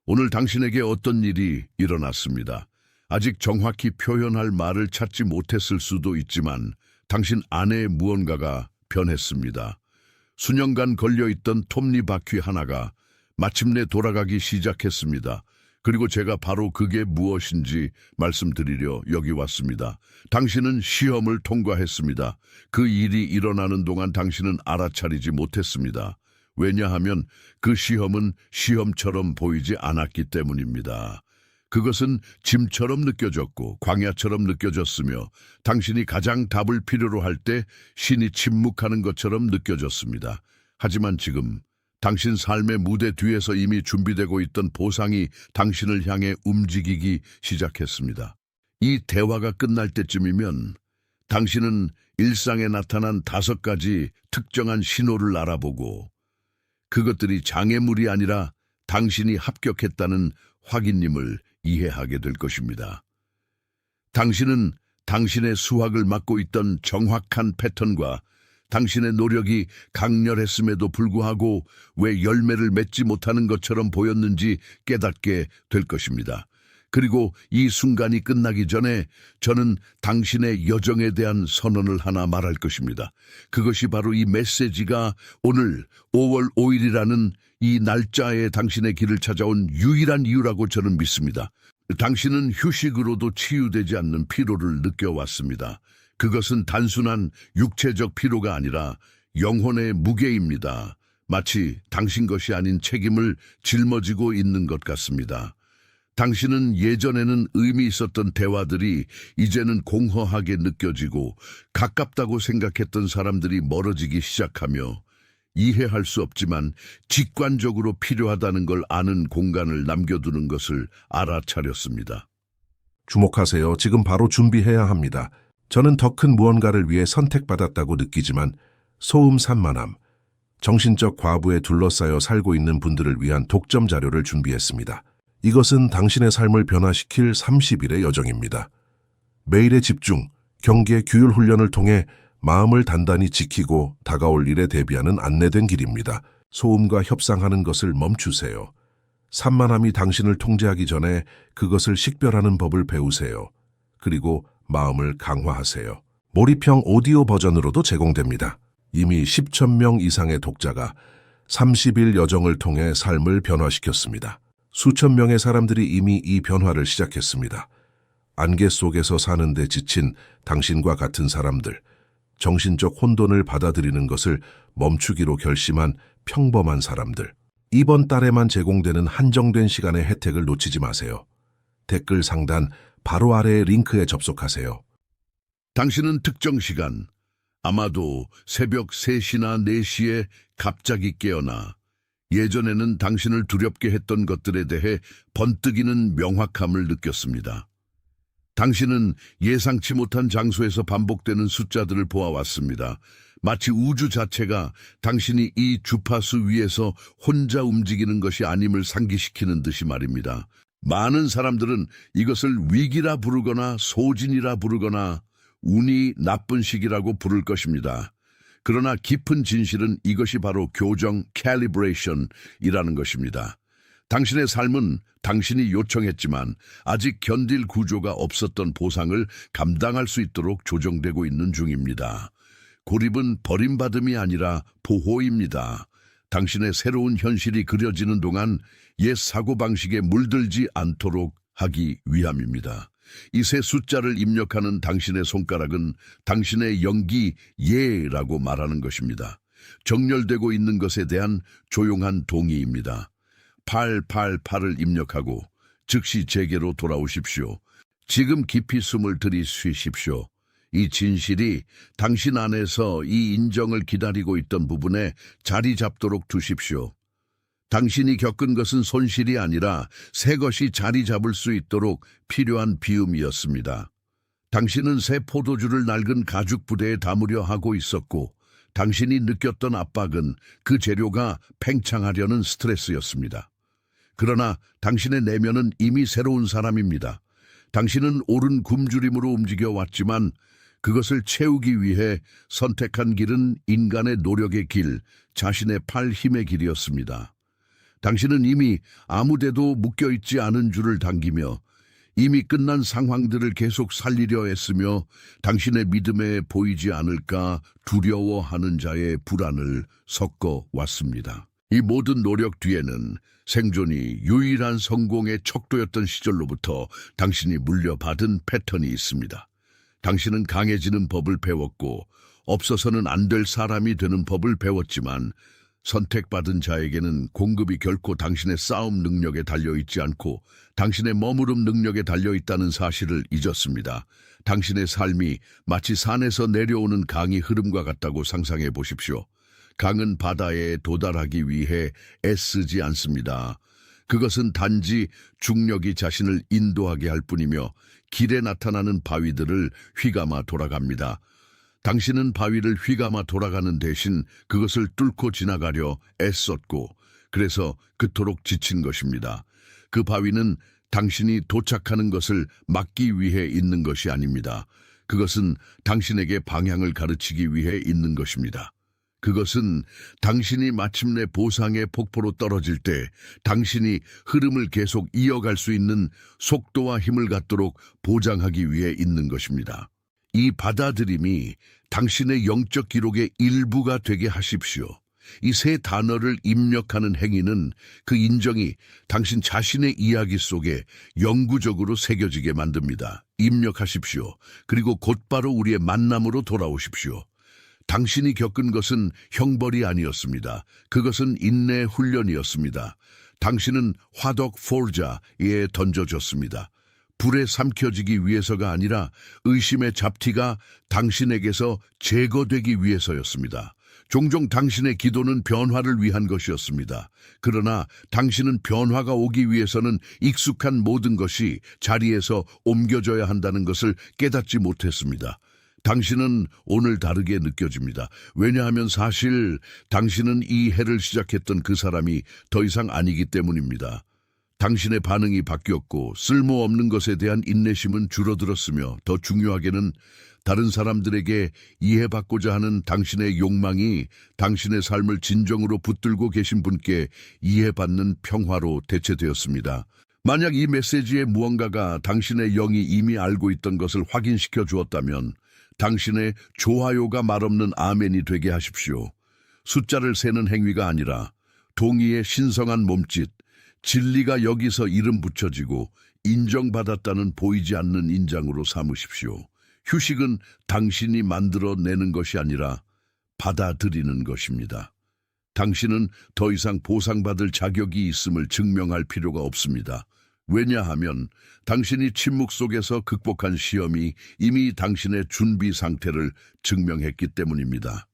오늘 당신에게 어떤 일이 일어났습니다. 아직 정확히 표현할 말을 찾지 못했을 수도 있지만 당신 안에 무언가가 변했습니다. 수년간 걸려있던 톱니바퀴 하나가 마침내 돌아가기 시작했습니다. 그리고 제가 바로 그게 무엇인지 말씀드리려 여기 왔습니다. 당신은 시험을 통과했습니다. 그 일이 일어나는 동안 당신은 알아차리지 못했습니다. 왜냐하면 그 시험은 시험처럼 보이지 않았기 때문입니다. 그것은 짐처럼 느껴졌고 광야처럼 느껴졌으며 당신이 가장 답을 필요로 할 때 신이 침묵하는 것처럼 느껴졌습니다. 하지만 지금 당신 삶의 무대 뒤에서 이미 준비되고 있던 보상이 당신을 향해 움직이기 시작했습니다. 이 대화가 끝날 때쯤이면 당신은 일상에 나타난 5가지 특정한 신호를 알아보고 그것들이 장애물이 아니라 당신이 합격했다는 확인임을 이해하게 될 것입니다. 당신은 당신의 수학을 맡고 있던 정확한 패턴과 당신의 노력이 강렬했음에도 불구하고 왜 열매를 맺지 못하는 것처럼 보였는지 깨닫게 될 것입니다. 그리고 이 순간이 끝나기 전에 저는 당신의 여정에 대한 선언을 하나 말할 것입니다. 그것이 바로 이 메시지가 오늘 5월 5일이라는 이 날짜에 당신의 길을 찾아온 유일한 이유라고 저는 믿습니다. 당신은 휴식으로도 치유되지 않는 피로를 느껴왔습니다. 그것은 단순한 육체적 피로가 아니라 영혼의 무게입니다. 마치 당신 것이 아닌 책임을 짊어지고 있는 것 같습니다. 당신은 예전에는 의미 있었던 대화들이 이제는 공허하게 느껴지고 가깝다고 생각했던 사람들이 멀어지기 시작하며 이해할 수 없지만 직관적으로 필요하다는 걸 아는 공간을 남겨두는 것을 알아차렸습니다. 주목하세요. 지금 바로 준비해야 합니다. 저는 더 큰 무언가를 위해 선택받았다고 느끼지만 소음 산만함, 정신적 과부에 둘러싸여 살고 있는 분들을 위한 독점 자료를 준비했습니다. 이것은 당신의 삶을 변화시킬 30일의 여정입니다. 매일의 집중, 경계, 규율 훈련을 통해 마음을 단단히 지키고 다가올 일에 대비하는 안내된 길입니다. 소음과 협상하는 것을 멈추세요. 산만함이 당신을 통제하기 전에 그것을 식별하는 법을 배우세요. 그리고 마음을 강화하세요. 몰입형 오디오 버전으로도 제공됩니다. 이미 10,000명 이상의 독자가 30일 여정을 통해 삶을 변화시켰습니다. 수천 명의 사람들이 이미 이 변화를 시작했습니다. 안개 속에서 사는데 지친 당신과 같은 사람들, 정신적 혼돈을 받아들이는 것을 멈추기로 결심한 평범한 사람들. 이번 달에만 제공되는 한정된 시간의 혜택을 놓치지 마세요. 댓글 상단 바로 아래의 링크에 접속하세요. 당신은 특정 시간, 아마도 새벽 3시나 4시에 갑자기 깨어나 예전에는 당신을 두렵게 했던 것들에 대해 번뜩이는 명확함을 느꼈습니다. 당신은 예상치 못한 장소에서 반복되는 숫자들을 보아왔습니다. 마치 우주 자체가 당신이 이 주파수 위에서 혼자 움직이는 것이 아님을 상기시키는 듯이 말입니다. 많은 사람들은 이것을 위기라 부르거나 소진이라 부르거나 운이 나쁜 시기라고 부를 것입니다. 그러나 깊은 진실은 이것이 바로 교정 캘리브레이션이라는 것입니다. 당신의 삶은 당신이 요청했지만 아직 견딜 구조가 없었던 보상을 감당할 수 있도록 조정되고 있는 중입니다. 고립은 버림받음이 아니라 보호입니다. 당신의 새로운 현실이 그려지는 동안 옛 사고방식에 물들지 않도록 하기 위함입니다. 이 세 숫자를 입력하는 당신의 손가락은 당신의 영기 예라고 말하는 것입니다. 정렬되고 있는 것에 대한 조용한 동의입니다. 888을 입력하고 즉시 제게로 돌아오십시오. 지금 깊이 숨을 들이쉬십시오. 이 진실이 당신 안에서 이 인정을 기다리고 있던 부분에 자리 잡도록 두십시오. 당신이 겪은 것은 손실이 아니라 새 것이 자리 잡을 수 있도록 필요한 비움이었습니다. 당신은 새 포도주를 낡은 가죽 부대에 담으려 하고 있었고 당신이 느꼈던 압박은 그 재료가 팽창하려는 스트레스였습니다. 그러나 당신의 내면은 이미 새로운 사람입니다. 당신은 옳은 굶주림으로 움직여 왔지만 그것을 채우기 위해 선택한 길은 인간의 노력의 길, 자신의 팔 힘의 길이었습니다. 당신은 이미 아무데도 묶여있지 않은 줄을 당기며 이미 끝난 상황들을 계속 살리려 애쓰며 당신의 믿음에 보이지 않을까 두려워하는 자의 불안을 섞어 왔습니다. 이 모든 노력 뒤에는 생존이 유일한 성공의 척도였던 시절로부터 당신이 물려받은 패턴이 있습니다. 당신은 강해지는 법을 배웠고 없어서는 안 될 사람이 되는 법을 배웠지만 선택받은 자에게는 공급이 결코 당신의 싸움 능력에 달려있지 않고 당신의 머무름 능력에 달려있다는 사실을 잊었습니다. 당신의 삶이 마치 산에서 내려오는 강의 흐름과 같다고 상상해 보십시오. 강은 바다에 도달하기 위해 애쓰지 않습니다. 그것은 단지 중력이 자신을 인도하게 할 뿐이며 길에 나타나는 바위들을 휘감아 돌아갑니다. 당신은 바위를 휘감아 돌아가는 대신 그것을 뚫고 지나가려 애썼고 그래서 그토록 지친 것입니다. 그 바위는 당신이 도착하는 것을 막기 위해 있는 것이 아닙니다. 그것은 당신에게 방향을 가르치기 위해 있는 것입니다. 그것은 당신이 마침내 보상의 폭포로 떨어질 때 당신이 흐름을 계속 이어갈 수 있는 속도와 힘을 갖도록 보장하기 위해 있는 것입니다. 이 받아들임이 당신의 영적 기록의 일부가 되게 하십시오. 이 세 단어를 입력하는 행위는 그 인정이 당신 자신의 이야기 속에 영구적으로 새겨지게 만듭니다. 입력하십시오. 그리고 곧바로 우리의 만남으로 돌아오십시오. 당신이 겪은 것은 형벌이 아니었습니다. 그것은 인내 훈련이었습니다. 당신은 화덕 포르자에 던져졌습니다. 불에 삼켜지기 위해서가 아니라 의심의 잡티가 당신에게서 제거되기 위해서였습니다. 종종 당신의 기도는 변화를 위한 것이었습니다. 그러나 당신은 변화가 오기 위해서는 익숙한 모든 것이 자리에서 옮겨져야 한다는 것을 깨닫지 못했습니다. 당신은 오늘 다르게 느껴집니다. 왜냐하면 사실 당신은 이 해를 시작했던 그 사람이 더 이상 아니기 때문입니다. 당신의 반응이 바뀌었고 쓸모없는 것에 대한 인내심은 줄어들었으며 더 중요하게는 다른 사람들에게 이해받고자 하는 당신의 욕망이 당신의 삶을 진정으로 붙들고 계신 분께 이해받는 평화로 대체되었습니다. 만약 이 메시지의 무언가가 당신의 영이 이미 알고 있던 것을 확인시켜 주었다면 당신의 좋아요가 말없는 아멘이 되게 하십시오. 숫자를 세는 행위가 아니라 동의의 신성한 몸짓, 진리가 여기서 이름 붙여지고 인정받았다는 보이지 않는 인장으로 삼으십시오. 휴식은 당신이 만들어내는 것이 아니라 받아들이는 것입니다. 당신은 더 이상 보상받을 자격이 있음을 증명할 필요가 없습니다. 왜냐하면 당신이 침묵 속에서 극복한 시험이 이미 당신의 준비 상태를 증명했기 때문입니다.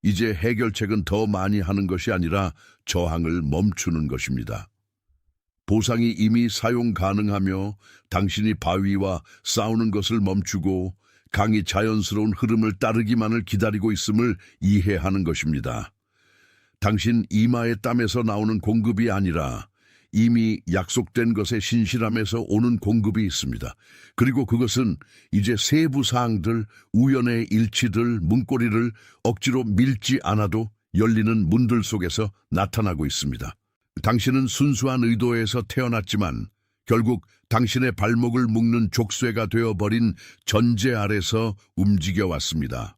이제 해결책은 더 많이 하는 것이 아니라 저항을 멈추는 것입니다. 보상이 이미 사용 가능하며 당신이 바위와 싸우는 것을 멈추고 강이 자연스러운 흐름을 따르기만을 기다리고 있음을 이해하는 것입니다. 당신 이마의 땀에서 나오는 공급이 아니라 이미 약속된 것의 신실함에서 오는 공급이 있습니다. 그리고 그것은 이제 세부 사항들, 우연의 일치들, 문고리를 억지로 밀지 않아도 열리는 문들 속에서 나타나고 있습니다. 당신은 순수한 의도에서 태어났지만 결국 당신의 발목을 묶는 족쇄가 되어버린 전제 아래서 움직여왔습니다.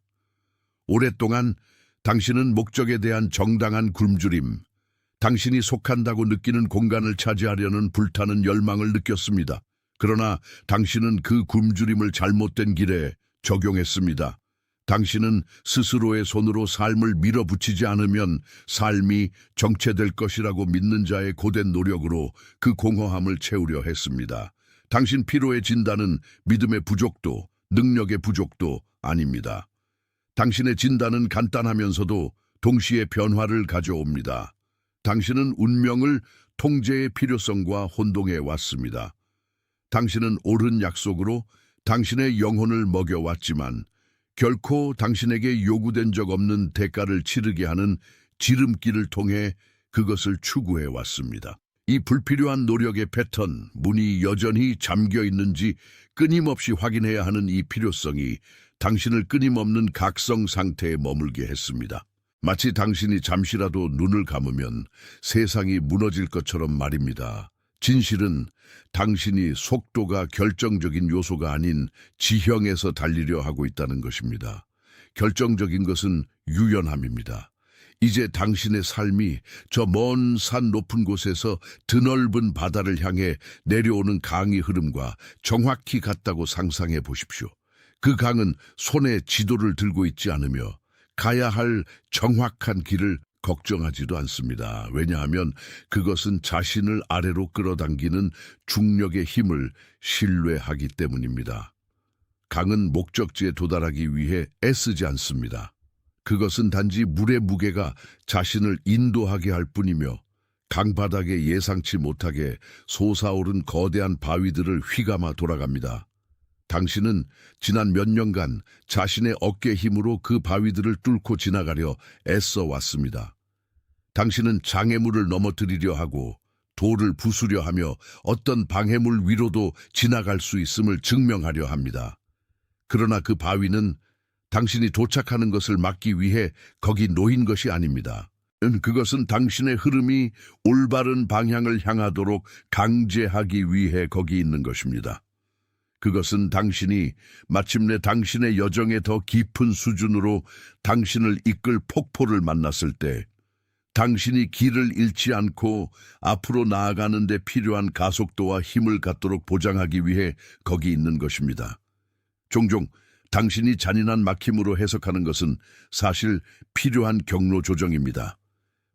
오랫동안 당신은 목적에 대한 정당한 굶주림, 당신이 속한다고 느끼는 공간을 차지하려는 불타는 열망을 느꼈습니다. 그러나 당신은 그 굶주림을 잘못된 길에 적용했습니다. 당신은 스스로의 손으로 삶을 밀어붙이지 않으면 삶이 정체될 것이라고 믿는 자의 고된 노력으로 그 공허함을 채우려 했습니다. 당신 피로의 진단은 믿음의 부족도 능력의 부족도 아닙니다. 당신의 진단은 간단하면서도 동시에 변화를 가져옵니다. 당신은 운명을 통제의 필요성과 혼동해 왔습니다. 당신은 옳은 약속으로 당신의 영혼을 먹여왔지만 결코 당신에게 요구된 적 없는 대가를 치르게 하는 지름길을 통해 그것을 추구해 왔습니다. 이 불필요한 노력의 패턴, 문이 여전히 잠겨 있는지 끊임없이 확인해야 하는 이 필요성이 당신을 끊임없는 각성 상태에 머물게 했습니다. 마치 당신이 잠시라도 눈을 감으면 세상이 무너질 것처럼 말입니다. 진실은 당신이 속도가 결정적인 요소가 아닌 지형에서 달리려 하고 있다는 것입니다. 결정적인 것은 유연함입니다. 이제 당신의 삶이 저 먼 산 높은 곳에서 드넓은 바다를 향해 내려오는 강의 흐름과 정확히 같다고 상상해 보십시오. 그 강은 손에 지도를 들고 있지 않으며 가야 할 정확한 길을 걱정하지도 않습니다. 왜냐하면 그것은 자신을 아래로 끌어당기는 중력의 힘을 신뢰하기 때문입니다. 강은 목적지에 도달하기 위해 애쓰지 않습니다. 그것은 단지 물의 무게가 자신을 인도하게 할 뿐이며 강바닥에 예상치 못하게 솟아오른 거대한 바위들을 휘감아 돌아갑니다. 당신은 지난 몇 년간 자신의 어깨 힘으로 그 바위들을 뚫고 지나가려 애써 왔습니다. 당신은 장애물을 넘어뜨리려 하고 돌을 부수려 하며 어떤 방해물 위로도 지나갈 수 있음을 증명하려 합니다. 그러나 그 바위는 당신이 도착하는 것을 막기 위해 거기 놓인 것이 아닙니다. 그것은 당신의 흐름이 올바른 방향을 향하도록 강제하기 위해 거기 있는 것입니다. 그것은 당신이 마침내 당신의 여정의 더 깊은 수준으로 당신을 이끌 폭포를 만났을 때 당신이 길을 잃지 않고 앞으로 나아가는 데 필요한 가속도와 힘을 갖도록 보장하기 위해 거기 있는 것입니다. 종종 당신이 잔인한 막힘으로 해석하는 것은 사실 필요한 경로 조정입니다.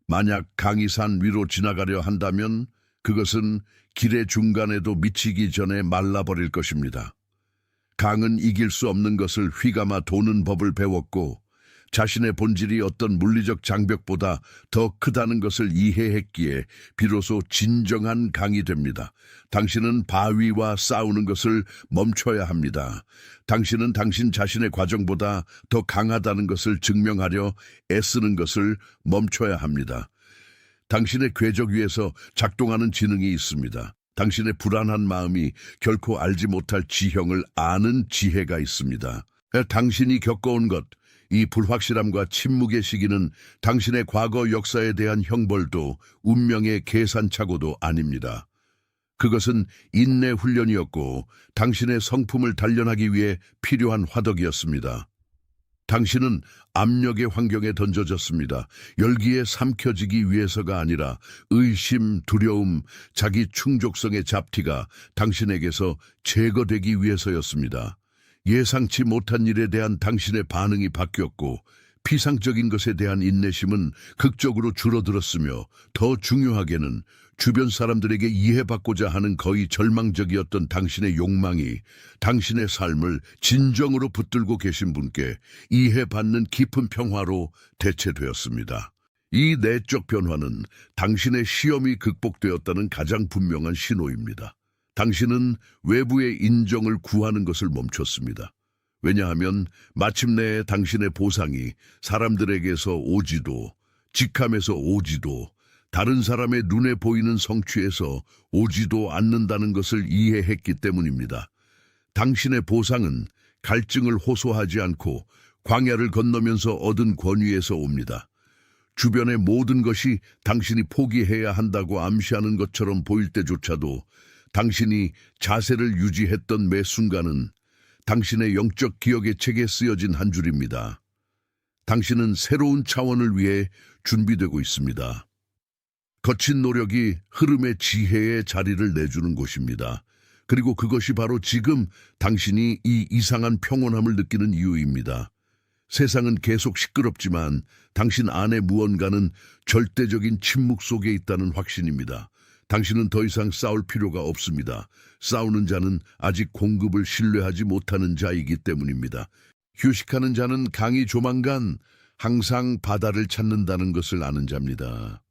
만약 강이산 위로 지나가려 한다면 그것은 길의 중간에도 미치기 전에 말라버릴 것입니다. 강은 이길 수 없는 것을 휘감아 도는 법을 배웠고 자신의 본질이 어떤 물리적 장벽보다 더 크다는 것을 이해했기에 비로소 진정한 강이 됩니다. 당신은 바위와 싸우는 것을 멈춰야 합니다. 당신은 당신 자신의 과정보다 더 강하다는 것을 증명하려 애쓰는 것을 멈춰야 합니다. 당신의 궤적 위에서 작동하는 지능이 있습니다. 당신의 불안한 마음이 결코 알지 못할 지형을 아는 지혜가 있습니다. 당신이 겪어온 것, 이 불확실함과 침묵의 시기는 당신의 과거 역사에 대한 형벌도 운명의 계산착오도 아닙니다. 그것은 인내 훈련이었고 당신의 성품을 단련하기 위해 필요한 화덕이었습니다. 당신은 압력의 환경에 던져졌습니다. 열기에 삼켜지기 위해서가 아니라 의심, 두려움, 자기 충족성의 잡티가 당신에게서 제거되기 위해서였습니다. 예상치 못한 일에 대한 당신의 반응이 바뀌었고 피상적인 것에 대한 인내심은 극적으로 줄어들었으며 더 중요하게는 주변 사람들에게 이해받고자 하는 거의 절망적이었던 당신의 욕망이 당신의 삶을 진정으로 붙들고 계신 분께 이해받는 깊은 평화로 대체되었습니다. 이 내적 변화는 당신의 시험이 극복되었다는 가장 분명한 신호입니다. 당신은 외부의 인정을 구하는 것을 멈췄습니다. 왜냐하면 마침내 당신의 보상이 사람들에게서 오지도 직함에서 오지도 다른 사람의 눈에 보이는 성취에서 오지도 않는다는 것을 이해했기 때문입니다. 당신의 보상은 갈증을 호소하지 않고 광야를 건너면서 얻은 권위에서 옵니다. 주변의 모든 것이 당신이 포기해야 한다고 암시하는 것처럼 보일 때조차도 당신이 자세를 유지했던 매 순간은 당신의 영적 기억의 책에 쓰여진 한 줄입니다. 당신은 새로운 차원을 위해 준비되고 있습니다. 거친 노력이 흐름의 지혜의 자리를 내주는 곳입니다. 그리고 그것이 바로 지금 당신이 이 이상한 평온함을 느끼는 이유입니다. 세상은 계속 시끄럽지만 당신 안에 무언가는 절대적인 침묵 속에 있다는 확신입니다. 당신은 더 이상 싸울 필요가 없습니다. 싸우는 자는 아직 공급을 신뢰하지 못하는 자이기 때문입니다. 휴식하는 자는 강이 조만간 항상 바다를 찾는다는 것을 아는 자입니다.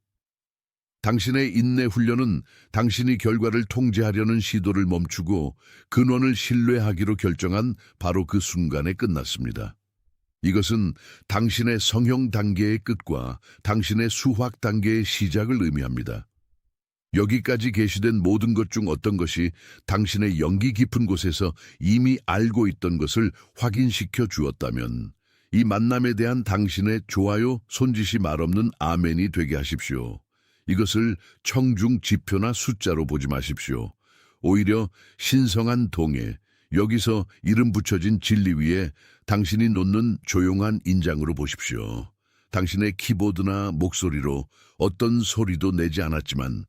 당신의 인내 훈련은 당신이 결과를 통제하려는 시도를 멈추고 근원을 신뢰하기로 결정한 바로 그 순간에 끝났습니다. 이것은 당신의 성형 단계의 끝과 당신의 수확 단계의 시작을 의미합니다. 여기까지 게시된 모든 것 중 어떤 것이 당신의 영기 깊은 곳에서 이미 알고 있던 것을 확인시켜 주었다면 이 만남에 대한 당신의 좋아요, 손짓이 말없는 아멘이 되게 하십시오. 이것을 청중 지표나 숫자로 보지 마십시오. 오히려 신성한 동해, 여기서 이름 붙여진 진리 위에 당신이 놓는 조용한 인장으로 보십시오. 당신의 키보드나 목소리로 어떤 소리도 내지 않았지만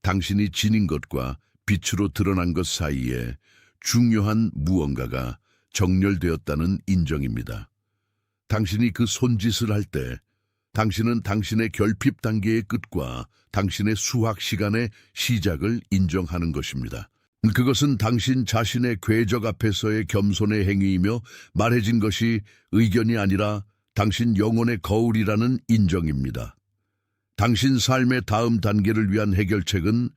당신이 지닌 것과 빛으로 드러난 것 사이에 중요한 무언가가 정렬되었다는 인정입니다. 당신이 그 손짓을 할 때 당신은 당신의 결핍 단계의 끝과 당신의 수학 시간의 시작을 인정하는 것입니다. 그것은 당신 자신의 궤적 앞에서의 겸손의 행위이며 말해진 것이 의견이 아니라 당신 영혼의 거울이라는 인정입니다. 당신 삶의 다음 단계를 위한 해결책은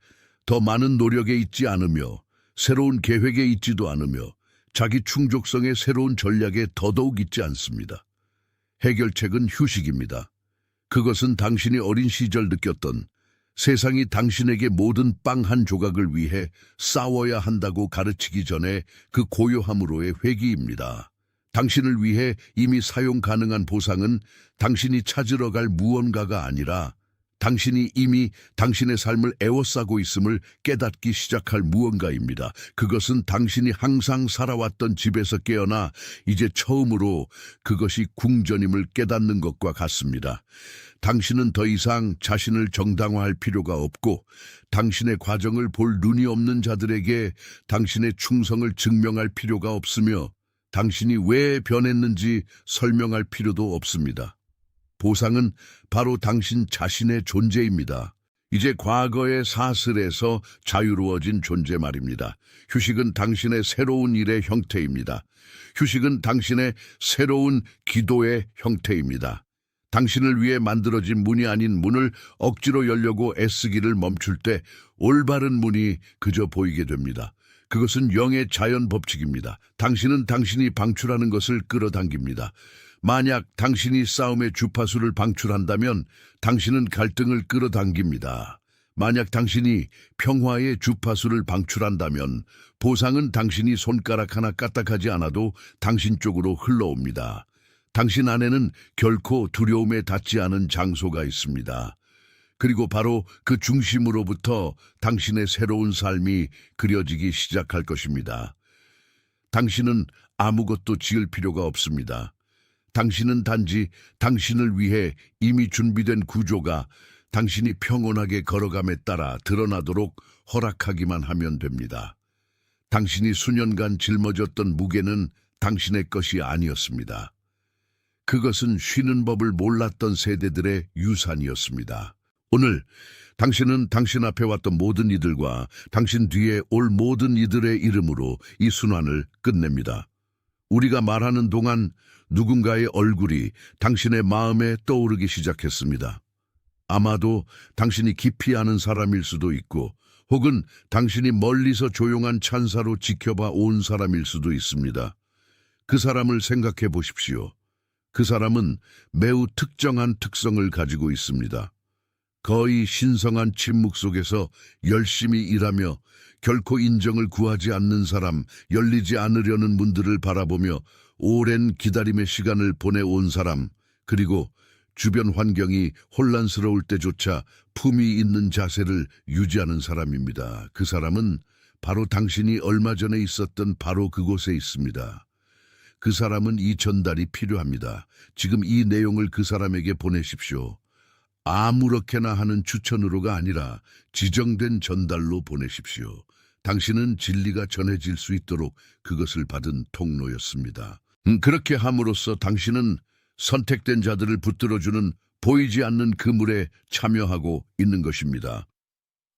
더 많은 노력에 있지 않으며 새로운 계획에 있지도 않으며 자기 충족성의 새로운 전략에 더더욱 있지 않습니다. 해결책은 휴식입니다. 그것은 당신이 어린 시절 느꼈던 세상이 당신에게 모든 빵 한 조각을 위해 싸워야 한다고 가르치기 전에 그 고요함으로의 회귀입니다. 당신을 위해 이미 사용 가능한 보상은 당신이 찾으러 갈 무언가가 아니라 당신이 이미 당신의 삶을 에워싸고 있음을 깨닫기 시작할 무언가입니다. 그것은 당신이 항상 살아왔던 집에서 깨어나 이제 처음으로 그것이 궁전임을 깨닫는 것과 같습니다. 당신은 더 이상 자신을 정당화할 필요가 없고 당신의 과정을 볼 눈이 없는 자들에게 당신의 충성을 증명할 필요가 없으며 당신이 왜 변했는지 설명할 필요도 없습니다. 보상은 바로 당신 자신의 존재입니다. 이제 과거의 사슬에서 자유로워진 존재 말입니다. 휴식은 당신의 새로운 일의 형태입니다. 휴식은 당신의 새로운 기도의 형태입니다. 당신을 위해 만들어진 문이 아닌 문을 억지로 열려고 애쓰기를 멈출 때 올바른 문이 그저 보이게 됩니다. 그것은 영의 자연 법칙입니다. 당신은 당신이 방출하는 것을 끌어당깁니다. 만약 당신이 싸움의 주파수를 방출한다면 당신은 갈등을 끌어당깁니다. 만약 당신이 평화의 주파수를 방출한다면 보상은 당신이 손가락 하나 까딱하지 않아도 당신 쪽으로 흘러옵니다. 당신 안에는 결코 두려움에 닿지 않은 장소가 있습니다. 그리고 바로 그 중심으로부터 당신의 새로운 삶이 그려지기 시작할 것입니다. 당신은 아무것도 지을 필요가 없습니다. 당신은 단지 당신을 위해 이미 준비된 구조가 당신이 평온하게 걸어감에 따라 드러나도록 허락하기만 하면 됩니다. 당신이 수년간 짊어졌던 무게는 당신의 것이 아니었습니다. 그것은 쉬는 법을 몰랐던 세대들의 유산이었습니다. 오늘 당신은 당신 앞에 왔던 모든 이들과 당신 뒤에 올 모든 이들의 이름으로 이 순환을 끝냅니다. 우리가 말하는 동안 누군가의 얼굴이 당신의 마음에 떠오르기 시작했습니다. 아마도 당신이 깊이 아는 사람일 수도 있고 혹은 당신이 멀리서 조용한 찬사로 지켜봐 온 사람일 수도 있습니다. 그 사람을 생각해 보십시오. 그 사람은 매우 특정한 특성을 가지고 있습니다. 거의 신성한 침묵 속에서 열심히 일하며 결코 인정을 구하지 않는 사람, 열리지 않으려는 문들을 바라보며 오랜 기다림의 시간을 보내온 사람, 그리고 주변 환경이 혼란스러울 때조차 품위 있는 자세를 유지하는 사람입니다. 그 사람은 바로 당신이 얼마 전에 있었던 바로 그곳에 있습니다. 그 사람은 이 전달이 필요합니다. 지금 이 내용을 그 사람에게 보내십시오. 아무렇게나 하는 추천으로가 아니라 지정된 전달로 보내십시오. 당신은 진리가 전해질 수 있도록 그것을 받은 통로였습니다. 그렇게 함으로써 당신은 선택된 자들을 붙들어주는 보이지 않는 그물에 참여하고 있는 것입니다.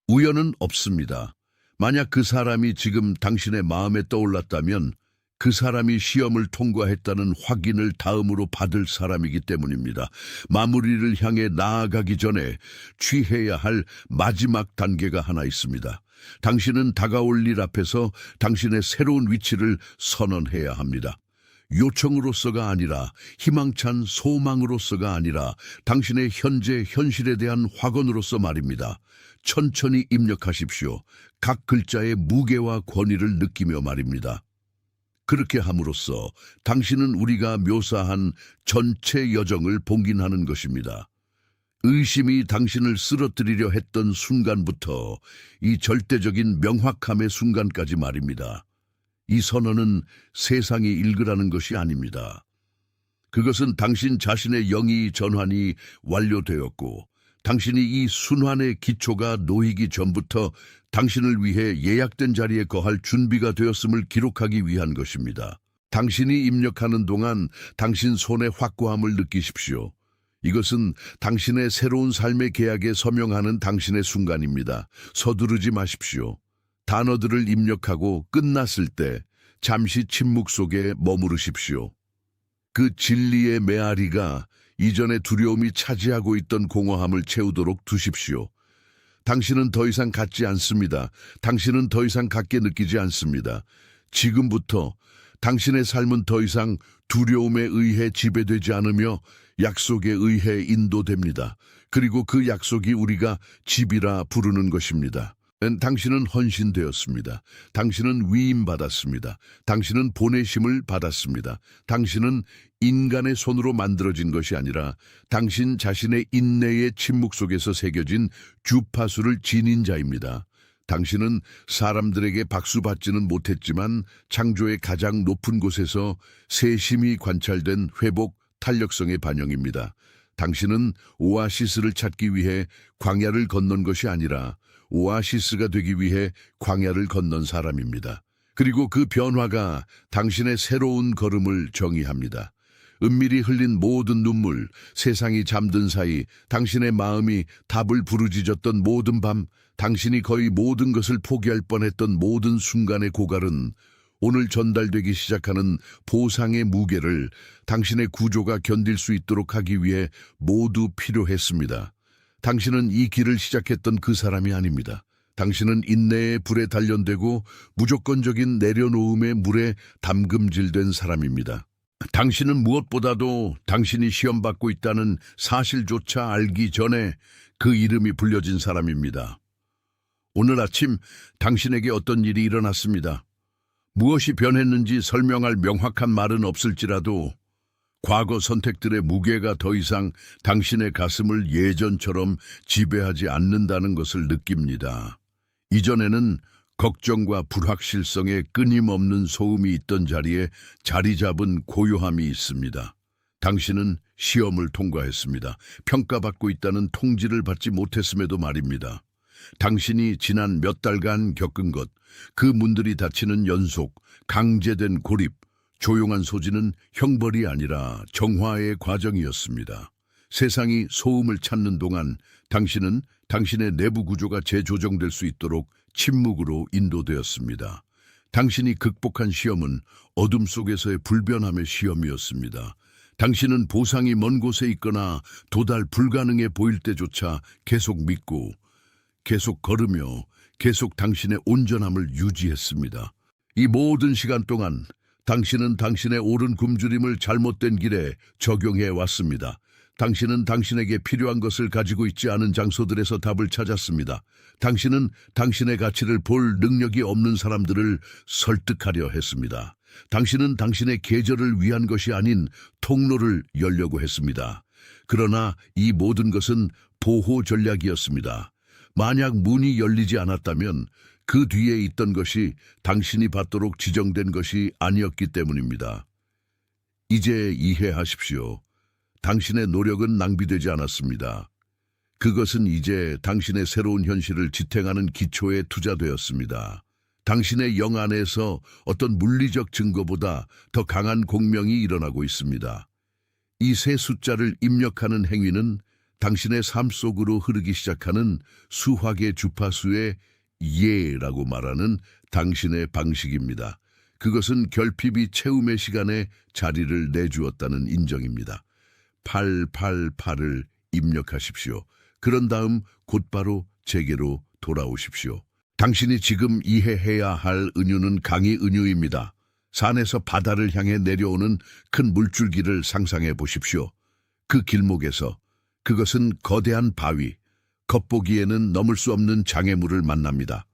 우연은 없습니다. 만약 그 사람이 지금 당신의 마음에 떠올랐다면 그 사람이 시험을 통과했다는 확인을 다음으로 받을 사람이기 때문입니다. 마무리를 향해 나아가기 전에 취해야 할 마지막 단계가 하나 있습니다. 당신은 다가올 일 앞에서 당신의 새로운 위치를 선언해야 합니다. 요청으로서가 아니라 희망찬 소망으로서가 아니라 당신의 현재 현실에 대한 확언으로서 말입니다. 천천히 입력하십시오. 각 글자의 무게와 권위를 느끼며 말입니다. 그렇게 함으로써 당신은 우리가 묘사한 전체 여정을 봉긴하는 것입니다. 의심이 당신을 쓰러뜨리려 했던 순간부터 이 절대적인 명확함의 순간까지 말입니다. 이 선언은 세상이 읽으라는 것이 아닙니다. 그것은 당신 자신의 영이 전환이 완료되었고 당신이 이 순환의 기초가 놓이기 전부터 당신을 위해 예약된 자리에 거할 준비가 되었음을 기록하기 위한 것입니다. 당신이 입력하는 동안 당신 손의 확고함을 느끼십시오. 이것은 당신의 새로운 삶의 계약에 서명하는 당신의 순간입니다. 서두르지 마십시오. 단어들을 입력하고 끝났을 때 잠시 침묵 속에 머무르십시오. 그 진리의 메아리가 이전의 두려움이 차지하고 있던 공허함을 채우도록 두십시오. 당신은 더 이상 갖지 않습니다. 당신은 더 이상 갖게 느끼지 않습니다. 지금부터 당신의 삶은 더 이상 두려움에 의해 지배되지 않으며 약속에 의해 인도됩니다. 그리고 그 약속이 우리가 집이라 부르는 것입니다. 당신은 헌신되었습니다. 당신은 위임받았습니다. 당신은 보내심을 받았습니다. 당신은 인간의 손으로 만들어진 것이 아니라 당신 자신의 인내의 침묵 속에서 새겨진 주파수를 지닌 자입니다. 당신은 사람들에게 박수받지는 못했지만 창조의 가장 높은 곳에서 세심히 관찰된 회복 탄력성의 반영입니다. 당신은 오아시스를 찾기 위해 광야를 건넌 것이 아니라 오아시스가 되기 위해 광야를 건넌 사람입니다. 그리고 그 변화가 당신의 새로운 걸음을 정의합니다. 은밀히 흘린 모든 눈물, 세상이 잠든 사이 당신의 마음이 답을 부르짖었던 모든 밤, 당신이 거의 모든 것을 포기할 뻔했던 모든 순간의 고갈은 오늘 전달되기 시작하는 보상의 무게를 당신의 구조가 견딜 수 있도록 하기 위해 모두 필요했습니다. 당신은 이 길을 시작했던 그 사람이 아닙니다. 당신은 인내의 불에 단련되고 무조건적인 내려놓음의 물에 담금질된 사람입니다. 당신은 무엇보다도 당신이 시험받고 있다는 사실조차 알기 전에 그 이름이 불려진 사람입니다. 오늘 아침 당신에게 어떤 일이 일어났습니다. 무엇이 변했는지 설명할 명확한 말은 없을지라도 과거 선택들의 무게가 더 이상 당신의 가슴을 예전처럼 지배하지 않는다는 것을 느낍니다. 이전에는 걱정과 불확실성의 끊임없는 소음이 있던 자리에 자리 잡은 고요함이 있습니다. 당신은 시험을 통과했습니다. 평가받고 있다는 통지를 받지 못했음에도 말입니다. 당신이 지난 몇 달간 겪은 것, 그 문들이 닫히는 연속, 강제된 고립, 조용한 소지는 형벌이 아니라 정화의 과정이었습니다. 세상이 소음을 찾는 동안 당신은 당신의 내부 구조가 재조정될 수 있도록 침묵으로 인도되었습니다. 당신이 극복한 시험은 어둠 속에서의 불변함의 시험이었습니다. 당신은 보상이 먼 곳에 있거나 도달 불가능해 보일 때조차 계속 믿고 계속 걸으며 계속 당신의 온전함을 유지했습니다. 이 모든 시간 동안 당신은 당신의 옳은 굶주림을 잘못된 길에 적용해 왔습니다. 당신은 당신에게 필요한 것을 가지고 있지 않은 장소들에서 답을 찾았습니다. 당신은 당신의 가치를 볼 능력이 없는 사람들을 설득하려 했습니다. 당신은 당신의 계절을 위한 것이 아닌 통로를 열려고 했습니다. 그러나 이 모든 것은 보호 전략이었습니다. 만약 문이 열리지 않았다면 그 뒤에 있던 것이 당신이 받도록 지정된 것이 아니었기 때문입니다. 이제 이해하십시오. 당신의 노력은 낭비되지 않았습니다. 그것은 이제 당신의 새로운 현실을 지탱하는 기초에 투자되었습니다. 당신의 영 안에서 어떤 물리적 증거보다 더 강한 공명이 일어나고 있습니다. 이 세 숫자를 입력하는 행위는 당신의 삶 속으로 흐르기 시작하는 수학의 주파수의 예라고 말하는 당신의 방식입니다. 그것은 결핍이 채움의 시간에 자리를 내주었다는 인정입니다. 888을 입력하십시오. 그런 다음 곧바로 제게로 돌아오십시오. 당신이 지금 이해해야 할 은유는 강의 은유입니다. 산에서 바다를 향해 내려오는 큰 물줄기를 상상해 보십시오. 그 길목에서 그것은 거대한 바위, 겉보기에는 넘을 수 없는 장애물을 만납니다.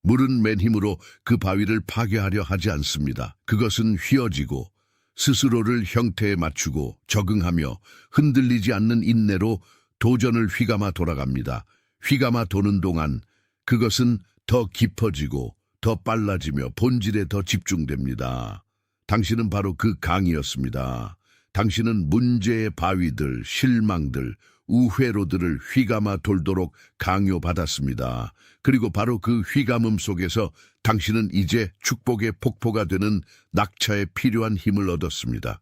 물은 맨 힘으로 그 바위를 파괴하려 하지 않습니다. 그것은 휘어지고 스스로를 형태에 맞추고 적응하며 흔들리지 않는 인내로 도전을 휘감아 돌아갑니다. 휘감아 도는 동안 그것은 더 깊어지고 더 빨라지며 본질에 더 집중됩니다. 당신은 바로 그 강이었습니다. 당신은 문제의 바위들, 실망들, 우회로들을 휘감아 돌도록 강요받았습니다. 그리고 바로 그 휘감음 속에서 당신은 이제 축복의 폭포가 되는 낙차에 필요한 힘을 얻었습니다.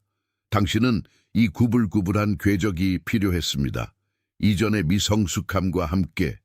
당신은 이 구불구불한 궤적이 필요했습니다. 이전의 미성숙함과 함께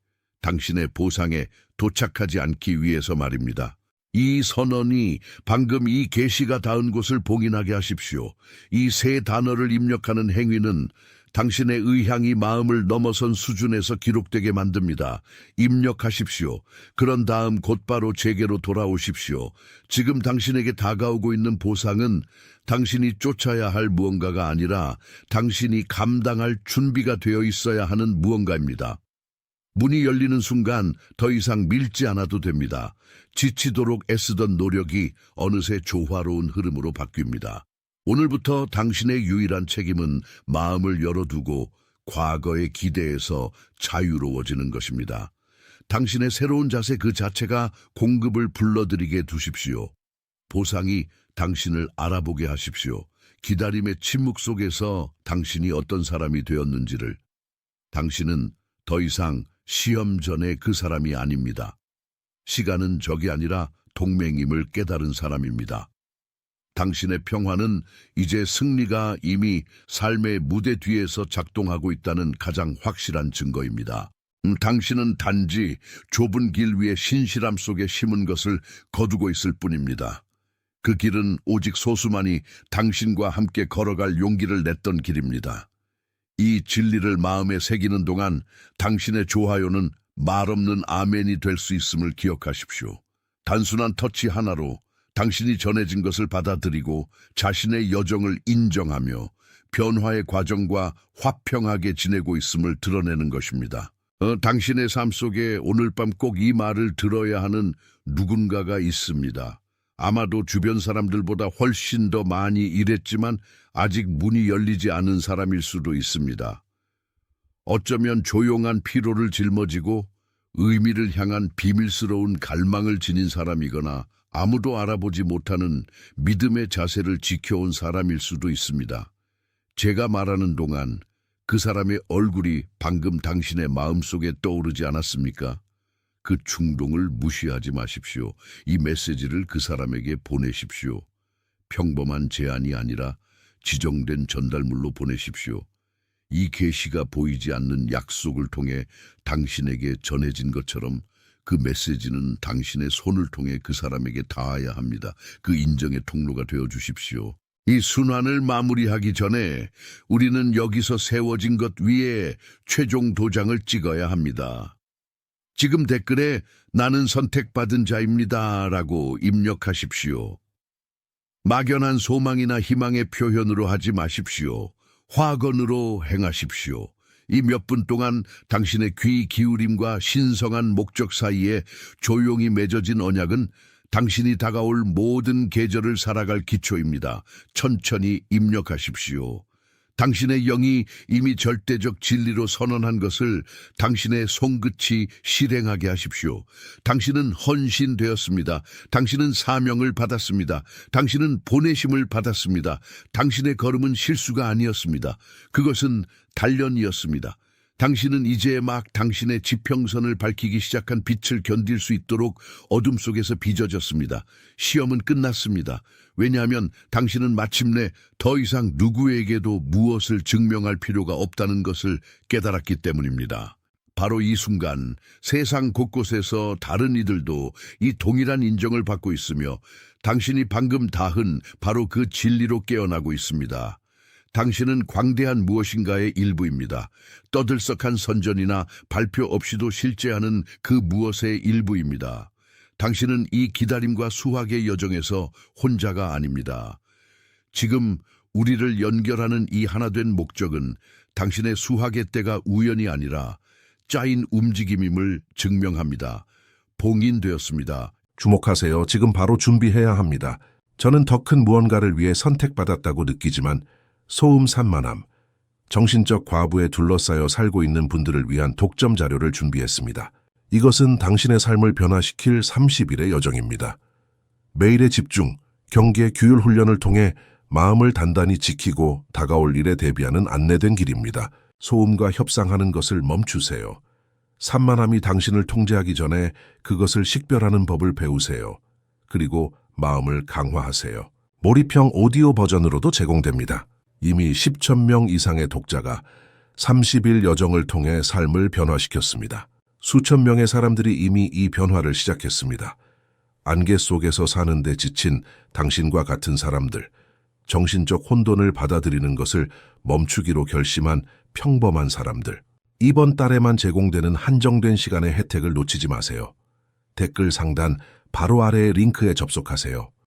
당신의 보상에 도착하지 않기 위해서 말입니다. 이 선언이 방금 이 계시가 닿은 곳을 봉인하게 하십시오. 이 세 단어를 입력하는 행위는 당신의 의향이 마음을 넘어선 수준에서 기록되게 만듭니다. 입력하십시오. 그런 다음 곧바로 제게로 돌아오십시오. 지금 당신에게 다가오고 있는 보상은 당신이 쫓아야 할 무언가가 아니라 당신이 감당할 준비가 되어 있어야 하는 무언가입니다. 문이 열리는 순간 더 이상 밀지 않아도 됩니다. 지치도록 애쓰던 노력이 어느새 조화로운 흐름으로 바뀝니다. 오늘부터 당신의 유일한 책임은 마음을 열어두고 과거의 기대에서 자유로워지는 것입니다. 당신의 새로운 자세 그 자체가 공급을 불러들이게 두십시오. 보상이 당신을 알아보게 하십시오. 기다림의 침묵 속에서 당신이 어떤 사람이 되었는지를. 당신은 더 이상 시험 전에 그 사람이 아닙니다. 시간은 적이 아니라 동맹임을 깨달은 사람입니다. 당신의 평화는 이제 승리가 이미 삶의 무대 뒤에서 작동하고 있다는 가장 확실한 증거입니다. 당신은 단지 좁은 길 위에 신실함 속에 심은 것을 거두고 있을 뿐입니다. 그 길은 오직 소수만이 당신과 함께 걸어갈 용기를 냈던 길입니다. 이 진리를 마음에 새기는 동안 당신의 좋아요는 말없는 아멘이 될 수 있음을 기억하십시오. 단순한 터치 하나로 당신이 전해진 것을 받아들이고 자신의 여정을 인정하며 변화의 과정과 화평하게 지내고 있음을 드러내는 것입니다. 당신의 삶 속에 오늘 밤 꼭 이 말을 들어야 하는 누군가가 있습니다. 아마도 주변 사람들보다 훨씬 더 많이 일했지만 아직 문이 열리지 않은 사람일 수도 있습니다. 어쩌면 조용한 피로를 짊어지고 의미를 향한 비밀스러운 갈망을 지닌 사람이거나 아무도 알아보지 못하는 믿음의 자세를 지켜온 사람일 수도 있습니다. 제가 말하는 동안 그 사람의 얼굴이 방금 당신의 마음속에 떠오르지 않았습니까? 그 충동을 무시하지 마십시오. 이 메시지를 그 사람에게 보내십시오. 평범한 제안이 아니라 지정된 전달물로 보내십시오. 이 계시가 보이지 않는 약속을 통해 당신에게 전해진 것처럼 그 메시지는 당신의 손을 통해 그 사람에게 닿아야 합니다. 그 인정의 통로가 되어 주십시오. 이 순환을 마무리하기 전에 우리는 여기서 세워진 것 위에 최종 도장을 찍어야 합니다. 지금 댓글에 나는 선택받은 자입니다 라고 입력하십시오. 막연한 소망이나 희망의 표현으로 하지 마십시오. 화건으로 행하십시오. 이 몇 분 동안 당신의 귀 기울임과 신성한 목적 사이에 조용히 맺어진 언약은 당신이 다가올 모든 계절을 살아갈 기초입니다. 천천히 입력하십시오. 당신의 영이 이미 절대적 진리로 선언한 것을 당신의 손끝이 실행하게 하십시오. 당신은 헌신되었습니다. 당신은 사명을 받았습니다. 당신은 보내심을 받았습니다. 당신의 걸음은 실수가 아니었습니다. 그것은 단련이었습니다. 당신은 이제 막 당신의 지평선을 밝히기 시작한 빛을 견딜 수 있도록 어둠 속에서 빚어졌습니다. 시험은 끝났습니다. 왜냐하면 당신은 마침내 더 이상 누구에게도 무엇을 증명할 필요가 없다는 것을 깨달았기 때문입니다. 바로 이 순간 세상 곳곳에서 다른 이들도 이 동일한 인정을 받고 있으며 당신이 방금 닿은 바로 그 진리로 깨어나고 있습니다. 당신은 광대한 무엇인가의 일부입니다. 떠들썩한 선전이나 발표 없이도 실제하는 그 무엇의 일부입니다. 당신은 이 기다림과 수확의 여정에서 혼자가 아닙니다. 지금 우리를 연결하는 이 하나된 목적은 당신의 수확의 때가 우연이 아니라 짜인 움직임임을 증명합니다. 봉인되었습니다. 주목하세요. 지금 바로 준비해야 합니다. 저는 더 큰 무언가를 위해 선택받았다고 느끼지만 소음 산만함, 정신적 과부에 둘러싸여 살고 있는 분들을 위한 독점 자료를 준비했습니다. 이것은 당신의 삶을 변화시킬 30일의 여정입니다. 매일의 집중, 경계, 규율 훈련을 통해 마음을 단단히 지키고 다가올 일에 대비하는 안내된 길입니다. 소음과 협상하는 것을 멈추세요. 산만함이 당신을 통제하기 전에 그것을 식별하는 법을 배우세요. 그리고 마음을 강화하세요. 몰입형 오디오 버전으로도 제공됩니다. 이미 10천 명 이상의 독자가 30일 여정을 통해 삶을 변화시켰습니다. 수천 명의 사람들이 이미 이 변화를 시작했습니다. 안개 속에서 사는데 지친 당신과 같은 사람들, 정신적 혼돈을 받아들이는 것을 멈추기로 결심한 평범한 사람들. 이번 달에만 제공되는 한정된 시간의 혜택을 놓치지 마세요. 댓글 상단 바로 아래의 링크에 접속하세요.